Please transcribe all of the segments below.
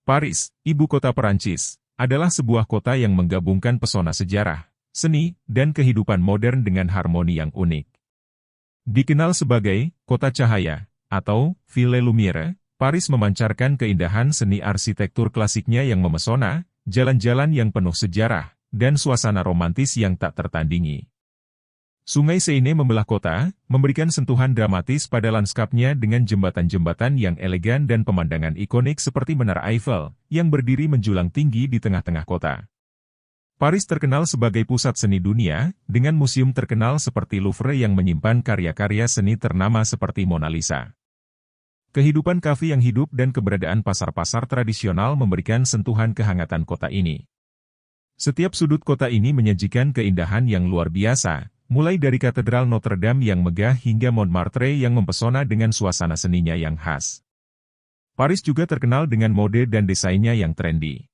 Paris, ibu kota Perancis, adalah sebuah kota yang menggabungkan pesona sejarah, seni, dan kehidupan modern dengan harmoni yang unik. Dikenal sebagai kota cahaya atau Ville Lumière, Paris memancarkan keindahan seni arsitektur klasiknya yang memesona, jalan-jalan yang penuh sejarah, dan suasana romantis yang tak tertandingi. Sungai Seine membelah kota, memberikan sentuhan dramatis pada lanskapnya dengan jembatan-jembatan yang elegan dan pemandangan ikonik seperti Menara Eiffel, yang berdiri menjulang tinggi di tengah-tengah kota. Paris terkenal sebagai pusat seni dunia, dengan museum terkenal seperti Louvre yang menyimpan karya-karya seni ternama seperti Mona Lisa. Kehidupan kafe yang hidup dan keberadaan pasar-pasar tradisional memberikan sentuhan kehangatan kota ini. Setiap sudut kota ini menyajikan keindahan yang luar biasa, mulai dari Katedral Notre Dame yang megah hingga Montmartre yang mempesona dengan suasana seninya yang khas. Paris juga terkenal dengan mode dan desainnya yang trendy.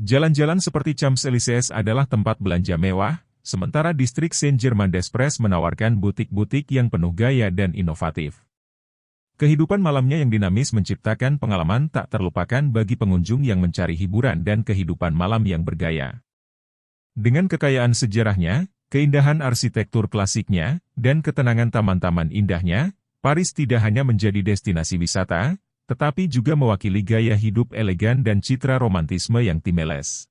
Jalan-jalan seperti Champs-Élysées adalah tempat belanja mewah, sementara distrik Saint-Germain-des-Prés menawarkan butik-butik yang penuh gaya dan inovatif. Kehidupan malamnya yang dinamis menciptakan pengalaman tak terlupakan bagi pengunjung yang mencari hiburan dan kehidupan malam yang bergaya. Dengan kekayaan sejarahnya, keindahan arsitektur klasiknya, dan ketenangan taman-taman indahnya, Paris tidak hanya menjadi destinasi wisata, tetapi juga mewakili gaya hidup elegan dan citra romantisme yang timeless.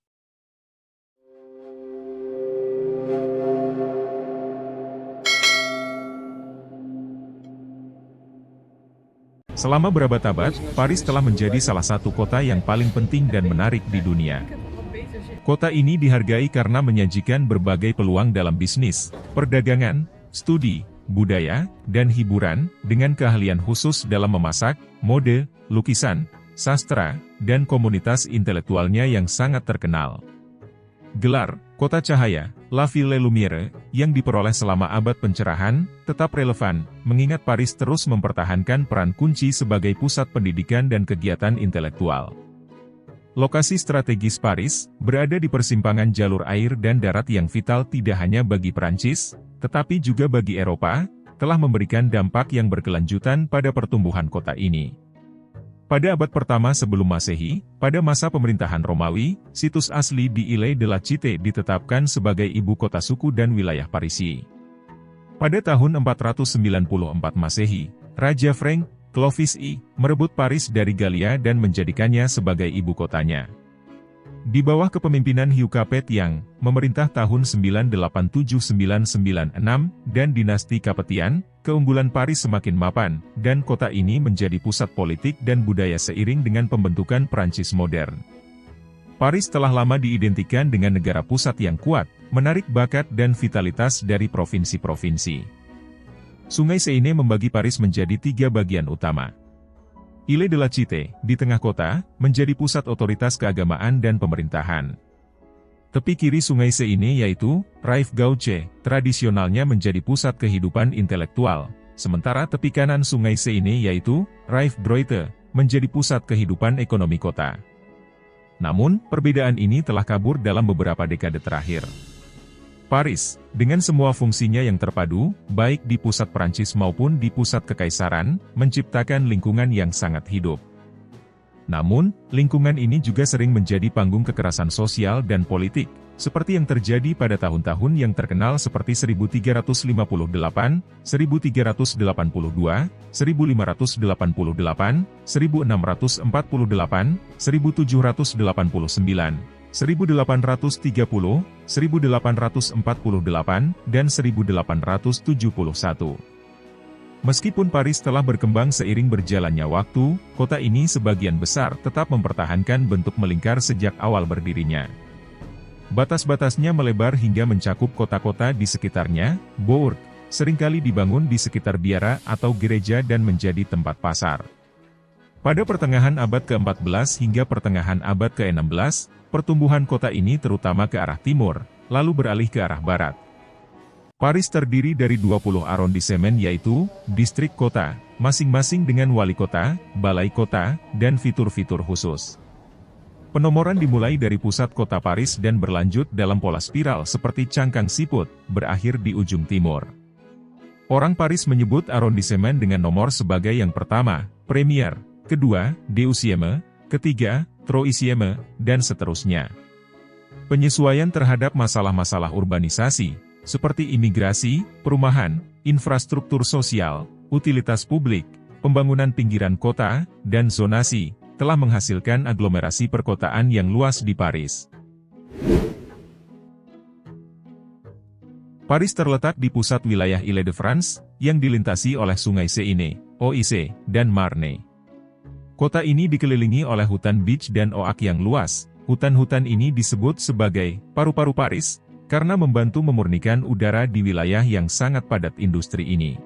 Selama berabad-abad, Paris telah menjadi salah satu kota yang paling penting dan menarik di dunia. Kota ini dihargai karena menyajikan berbagai peluang dalam bisnis, perdagangan, studi, budaya, dan hiburan, dengan keahlian khusus dalam memasak, mode, lukisan, sastra, dan komunitas intelektualnya yang sangat terkenal. Gelar, Kota Cahaya, La Ville Lumière, yang diperoleh selama abad pencerahan, tetap relevan, mengingat Paris terus mempertahankan peran kunci sebagai pusat pendidikan dan kegiatan intelektual. Lokasi strategis Paris, berada di persimpangan jalur air dan darat yang vital tidak hanya bagi Perancis, tetapi juga bagi Eropa, telah memberikan dampak yang berkelanjutan pada pertumbuhan kota ini. Pada abad pertama sebelum Masehi, pada masa pemerintahan Romawi, situs asli di Ile de la Cité ditetapkan sebagai ibu kota suku dan wilayah Parisi. Pada tahun 494 Masehi, Raja Frank, Clovis I, merebut Paris dari Galia dan menjadikannya sebagai ibu kotanya. Di bawah kepemimpinan Hugh Capet yang memerintah tahun 987–996 dan dinasti Kapetian, keunggulan Paris semakin mapan, dan kota ini menjadi pusat politik dan budaya seiring dengan pembentukan Prancis modern. Paris telah lama diidentikan dengan negara pusat yang kuat, menarik bakat dan vitalitas dari provinsi-provinsi. Sungai Seine membagi Paris menjadi 3 bagian utama. Ile de la Cité, di tengah kota, menjadi pusat otoritas keagamaan dan pemerintahan. Tepi kiri Sungai Seine yaitu Rive Gauche, tradisionalnya menjadi pusat kehidupan intelektual, sementara tepi kanan Sungai Seine yaitu Rive Droite, menjadi pusat kehidupan ekonomi kota. Namun, perbedaan ini telah kabur dalam beberapa dekade terakhir. Paris, dengan semua fungsinya yang terpadu, baik di pusat Prancis maupun di pusat kekaisaran, menciptakan lingkungan yang sangat hidup. Namun, lingkungan ini juga sering menjadi panggung kekerasan sosial dan politik, seperti yang terjadi pada tahun-tahun yang terkenal seperti 1358, 1382, 1588, 1648, 1789, 1830, 1848, dan 1871. Meskipun Paris telah berkembang seiring berjalannya waktu, kota ini sebagian besar tetap mempertahankan bentuk melingkar sejak awal berdirinya. Batas-batasnya melebar hingga mencakup kota-kota di sekitarnya, bourg, seringkali dibangun di sekitar biara atau gereja dan menjadi tempat pasar. Pada pertengahan abad ke-14 hingga pertengahan abad ke-16, pertumbuhan kota ini terutama ke arah timur, lalu beralih ke arah barat. Paris terdiri dari 20 arondisemen yaitu, distrik kota, masing-masing dengan wali kota, balai kota, dan fitur-fitur khusus. Penomoran dimulai dari pusat kota Paris dan berlanjut dalam pola spiral seperti cangkang siput, berakhir di ujung timur. Orang Paris menyebut arondisemen dengan nomor sebagai yang pertama, Premier, kedua, Deuxième, ketiga, troisième, dan seterusnya. Penyesuaian terhadap masalah-masalah urbanisasi, seperti imigrasi, perumahan, infrastruktur sosial, utilitas publik, pembangunan pinggiran kota, dan zonasi, telah menghasilkan aglomerasi perkotaan yang luas di Paris. Paris terletak di pusat wilayah Île-de-France, yang dilintasi oleh sungai Seine, Oise, dan Marne. Kota ini dikelilingi oleh hutan beach dan oak yang luas. Hutan-hutan ini disebut sebagai paru-paru Paris, karena membantu memurnikan udara di wilayah yang sangat padat industri ini.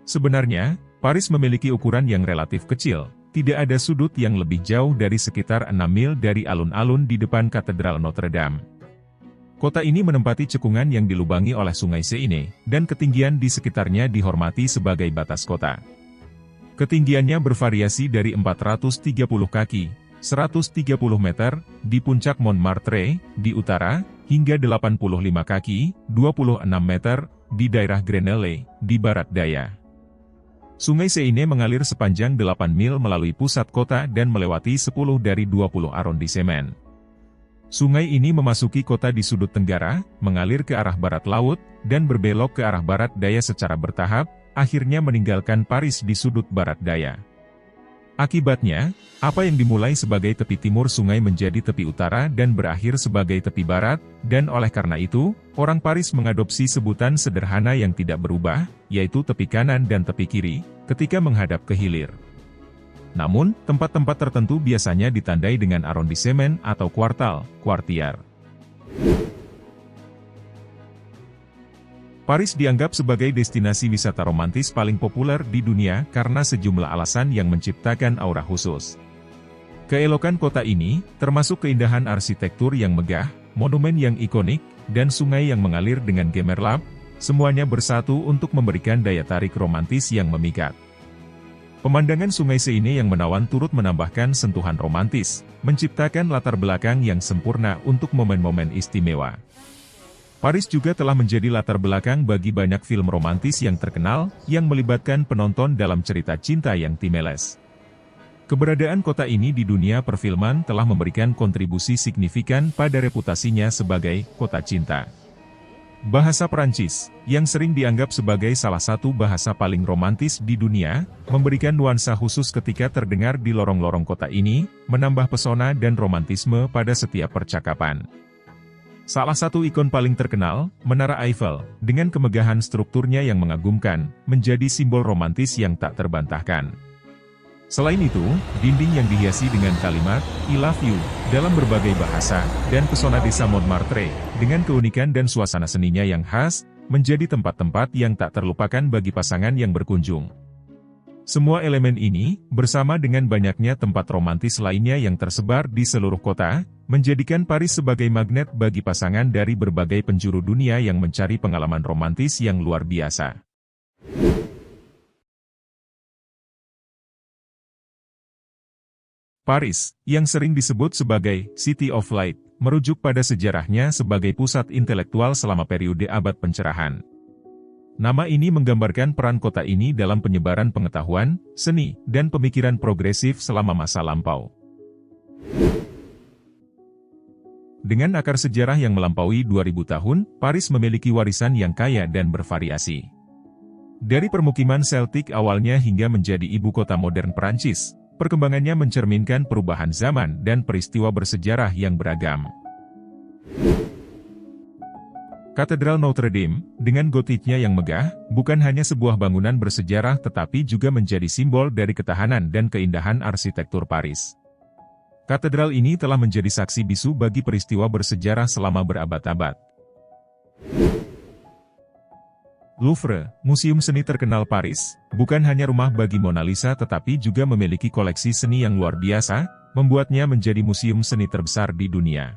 Sebenarnya, Paris memiliki ukuran yang relatif kecil, tidak ada sudut yang lebih jauh dari sekitar 6 mil dari alun-alun di depan Katedral Notre Dame. Kota ini menempati cekungan yang dilubangi oleh sungai Seine, dan ketinggian di sekitarnya dihormati sebagai batas kota. Ketinggiannya bervariasi dari 430 kaki, 130 meter, di puncak Montmartre, di utara, hingga 85 kaki, 26 meter, di daerah Grenelle, di barat daya. Sungai Seine mengalir sepanjang 8 mil melalui pusat kota dan melewati 10 dari 20 arrondissement. Sungai ini memasuki kota di sudut tenggara, mengalir ke arah barat laut, dan berbelok ke arah barat daya secara bertahap, akhirnya meninggalkan Paris di sudut barat daya. Akibatnya, apa yang dimulai sebagai tepi timur sungai menjadi tepi utara dan berakhir sebagai tepi barat, dan oleh karena itu, orang Paris mengadopsi sebutan sederhana yang tidak berubah, yaitu tepi kanan dan tepi kiri, ketika menghadap ke hilir. Namun, tempat-tempat tertentu biasanya ditandai dengan arrondissement atau kuartal, quartier. Paris dianggap sebagai destinasi wisata romantis paling populer di dunia karena sejumlah alasan yang menciptakan aura khusus. Keelokan kota ini, termasuk keindahan arsitektur yang megah, monumen yang ikonik, dan sungai yang mengalir dengan gemerlap, semuanya bersatu untuk memberikan daya tarik romantis yang memikat. Pemandangan sungai Seine yang menawan turut menambahkan sentuhan romantis, menciptakan latar belakang yang sempurna untuk momen-momen istimewa. Paris juga telah menjadi latar belakang bagi banyak film romantis yang terkenal, yang melibatkan penonton dalam cerita cinta yang timeless. Keberadaan kota ini di dunia perfilman telah memberikan kontribusi signifikan pada reputasinya sebagai kota cinta. Bahasa Prancis, yang sering dianggap sebagai salah satu bahasa paling romantis di dunia, memberikan nuansa khusus ketika terdengar di lorong-lorong kota ini, menambah pesona dan romantisme pada setiap percakapan. Salah satu ikon paling terkenal, Menara Eiffel, dengan kemegahan strukturnya yang mengagumkan, menjadi simbol romantis yang tak terbantahkan. Selain itu, dinding yang dihiasi dengan kalimat, I love you, dalam berbagai bahasa, dan pesona desa Montmartre, dengan keunikan dan suasana seninya yang khas, menjadi tempat-tempat yang tak terlupakan bagi pasangan yang berkunjung. Semua elemen ini, bersama dengan banyaknya tempat romantis lainnya yang tersebar di seluruh kota, menjadikan Paris sebagai magnet bagi pasangan dari berbagai penjuru dunia yang mencari pengalaman romantis yang luar biasa. Paris, yang sering disebut sebagai City of Light, merujuk pada sejarahnya sebagai pusat intelektual selama periode abad pencerahan. Nama ini menggambarkan peran kota ini dalam penyebaran pengetahuan, seni, dan pemikiran progresif selama masa lampau. Dengan akar sejarah yang melampaui 2000 tahun, Paris memiliki warisan yang kaya dan bervariasi. Dari permukiman Celtic awalnya hingga menjadi ibu kota modern Prancis, perkembangannya mencerminkan perubahan zaman dan peristiwa bersejarah yang beragam. Katedral Notre Dame, dengan gotiknya yang megah, bukan hanya sebuah bangunan bersejarah tetapi juga menjadi simbol dari ketahanan dan keindahan arsitektur Paris. Katedral ini telah menjadi saksi bisu bagi peristiwa bersejarah selama berabad-abad. Louvre, museum seni terkenal Paris, bukan hanya rumah bagi Mona Lisa tetapi juga memiliki koleksi seni yang luar biasa, membuatnya menjadi museum seni terbesar di dunia.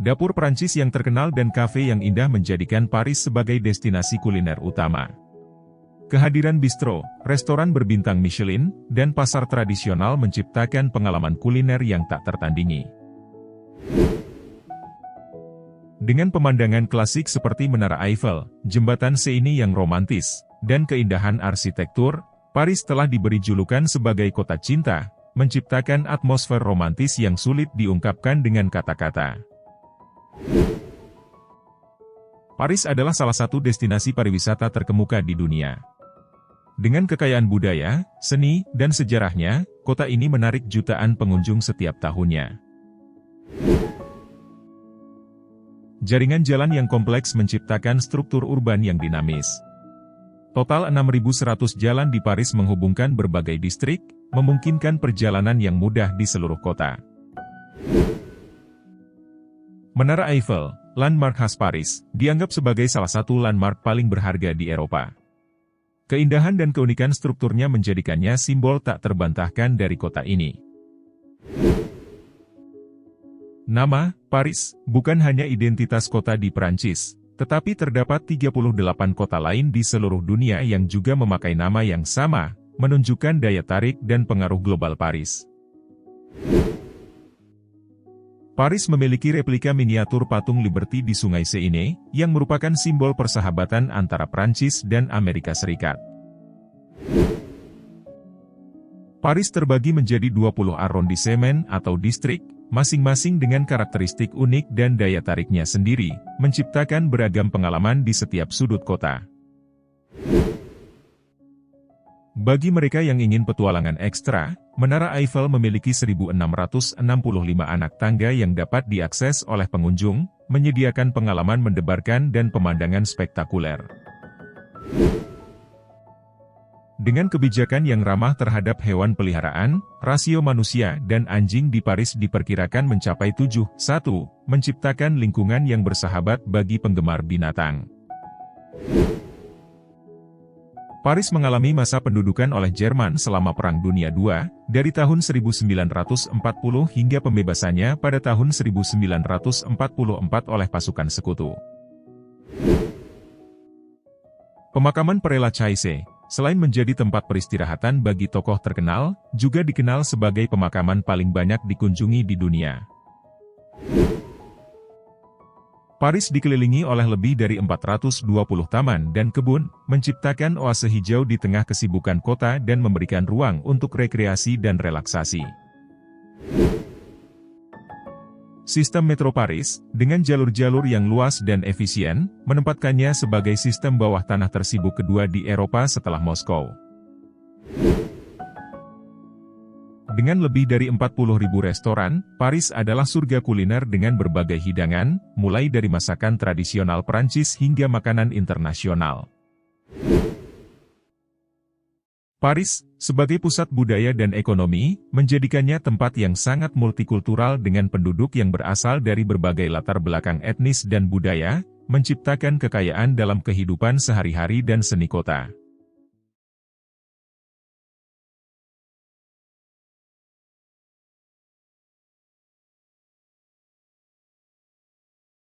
Dapur Prancis yang terkenal dan kafe yang indah menjadikan Paris sebagai destinasi kuliner utama. Kehadiran bistro, restoran berbintang Michelin, dan pasar tradisional menciptakan pengalaman kuliner yang tak tertandingi. Dengan pemandangan klasik seperti Menara Eiffel, Jembatan Seine yang romantis, dan keindahan arsitektur, Paris telah diberi julukan sebagai kota cinta, menciptakan atmosfer romantis yang sulit diungkapkan dengan kata-kata. Paris adalah salah satu destinasi pariwisata terkemuka di dunia. Dengan kekayaan budaya, seni, dan sejarahnya, kota ini menarik jutaan pengunjung setiap tahunnya. Jaringan jalan yang kompleks menciptakan struktur urban yang dinamis. Total 6.100 jalan di Paris menghubungkan berbagai distrik, memungkinkan perjalanan yang mudah di seluruh kota. Menara Eiffel, landmark khas Paris, dianggap sebagai salah satu landmark paling berharga di Eropa. Keindahan dan keunikan strukturnya menjadikannya simbol tak terbantahkan dari kota ini. Nama, Paris, bukan hanya identitas kota di Prancis, tetapi terdapat 38 kota lain di seluruh dunia yang juga memakai nama yang sama, menunjukkan daya tarik dan pengaruh global Paris. Paris memiliki replika miniatur patung Liberty di Sungai Seine, yang merupakan simbol persahabatan antara Prancis dan Amerika Serikat. Paris terbagi menjadi 20 arrondissement atau distrik, masing-masing dengan karakteristik unik dan daya tariknya sendiri, menciptakan beragam pengalaman di setiap sudut kota. Bagi mereka yang ingin petualangan ekstra, Menara Eiffel memiliki 1.665 anak tangga yang dapat diakses oleh pengunjung, menyediakan pengalaman mendebarkan dan pemandangan spektakuler. Dengan kebijakan yang ramah terhadap hewan peliharaan, rasio manusia dan anjing di Paris diperkirakan mencapai 7:1, menciptakan lingkungan yang bersahabat bagi penggemar binatang. Paris mengalami masa pendudukan oleh Jerman selama Perang Dunia II, dari tahun 1940 hingga pembebasannya pada tahun 1944 oleh pasukan sekutu. Pemakaman Père Lachaise, selain menjadi tempat peristirahatan bagi tokoh terkenal, juga dikenal sebagai pemakaman paling banyak dikunjungi di dunia. Paris dikelilingi oleh lebih dari 420 taman dan kebun, menciptakan oase hijau di tengah kesibukan kota dan memberikan ruang untuk rekreasi dan relaksasi. Sistem Metro Paris, dengan jalur-jalur yang luas dan efisien, menempatkannya sebagai sistem bawah tanah tersibuk kedua di Eropa setelah Moskow. Dengan lebih dari 40.000 restoran, Paris adalah surga kuliner dengan berbagai hidangan, mulai dari masakan tradisional Prancis hingga makanan internasional. Paris, sebagai pusat budaya dan ekonomi, menjadikannya tempat yang sangat multikultural dengan penduduk yang berasal dari berbagai latar belakang etnis dan budaya, menciptakan kekayaan dalam kehidupan sehari-hari dan seni kota.